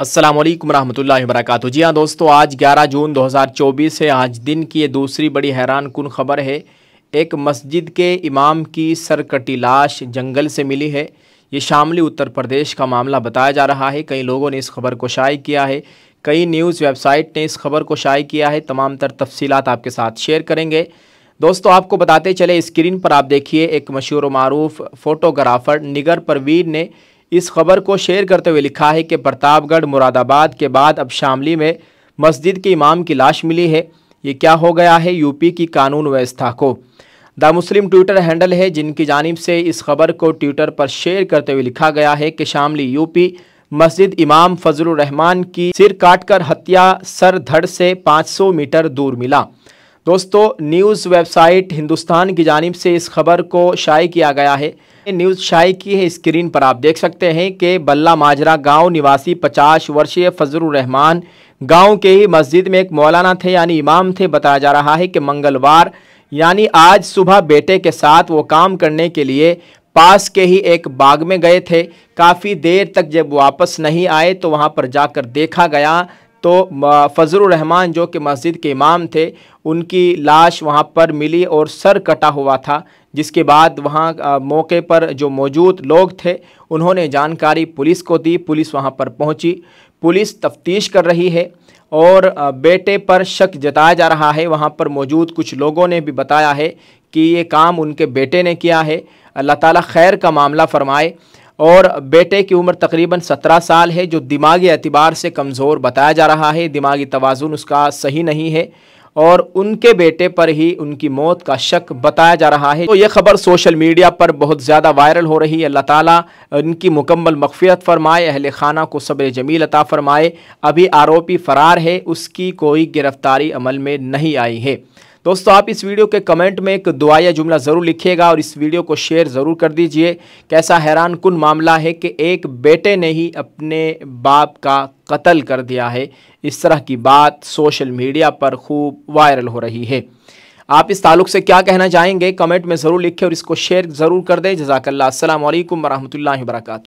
अस्सलाम वालेकुम रहमतुल्लाहि व बरकातुहू। जी हाँ दोस्तों, आज 11 जून 2024 है। आज दिन की ये दूसरी बड़ी हैरान कुन खबर है। एक मस्जिद के इमाम की सरकटी लाश जंगल से मिली है। ये शामली उत्तर प्रदेश का मामला बताया जा रहा है। कई लोगों ने इस खबर को शाये किया है, कई न्यूज़ वेबसाइट ने इस खबर को शाये किया है। तमाम तर तफसीलात आपके साथ शेयर करेंगे। दोस्तों आपको बताते चले, स्क्रीन पर आप देखिए एक मशहूर मारूफ फ़ोटोग्राफ़र निगर परवीन ने इस खबर को शेयर करते हुए लिखा है कि प्रतापगढ़ मुरादाबाद के बाद अब शामली में मस्जिद के इमाम की लाश मिली है। ये क्या हो गया है यूपी की कानून व्यवस्था को। द मुस्लिम ट्विटर हैंडल है जिनकी जानिब से इस खबर को ट्विटर पर शेयर करते हुए लिखा गया है कि शामली यूपी मस्जिद इमाम फजलुर रहमान की सिर काटकर हत्या सर धड़ से 500 मीटर दूर मिला। दोस्तों न्यूज़ वेबसाइट हिंदुस्तान की जानिब से इस खबर को शाये किया गया है। न्यूज़ शाये की है, स्क्रीन पर आप देख सकते हैं कि बल्ला माजरा गांव निवासी 50 वर्षीय फजलुर रहमान गांव के ही मस्जिद में एक मौलाना थे यानी इमाम थे। बताया जा रहा है कि मंगलवार यानी आज सुबह बेटे के साथ वो काम करने के लिए पास के ही एक बाग में गए थे। काफ़ी देर तक जब वापस नहीं आए तो वहाँ पर जाकर देखा गया तो फजलुर रहमान जो कि मस्जिद के इमाम थे, उनकी लाश वहाँ पर मिली और सर कटा हुआ था। जिसके बाद वहाँ मौके पर जो मौजूद लोग थे उन्होंने जानकारी पुलिस को दी। पुलिस वहाँ पर पहुँची, पुलिस तफ्तीश कर रही है और बेटे पर शक जताया जा रहा है। वहाँ पर मौजूद कुछ लोगों ने भी बताया है कि ये काम उनके बेटे ने किया है। अल्लाह ताला खैर का मामला फरमाए। और बेटे की उम्र तकरीबन 17 साल है, जो दिमागी एतबार से कमज़ोर बताया जा रहा है। दिमागी तवाज़ुन उसका सही नहीं है और उनके बेटे पर ही उनकी मौत का शक बताया जा रहा है। तो ये खबर सोशल मीडिया पर बहुत ज़्यादा वायरल हो रही है। अल्लाह ताला इनकी मुकम्मल मग़फ़िरत फरमाए, अहले खाना को सब्र जमील अता फरमाए। अभी आरोपी फ़रार है, उसकी कोई गिरफ्तारी अमल में नहीं आई है। दोस्तों आप इस वीडियो के कमेंट में एक दुआ या जुमला ज़रूर लिखिएगा और इस वीडियो को शेयर ज़रूर कर दीजिए। कैसा हैरान कुन मामला है कि एक बेटे ने ही अपने बाप का कत्ल कर दिया है। इस तरह की बात सोशल मीडिया पर खूब वायरल हो रही है। आप इस ताल्लुक़ से क्या कहना चाहेंगे कमेंट में ज़रूर लिखें और इसको शेयर ज़रूर कर दें। जज़ाकल्लाह। अस्सलामु अलैकुम वरहमतुल्लाहि वबरकातुहू।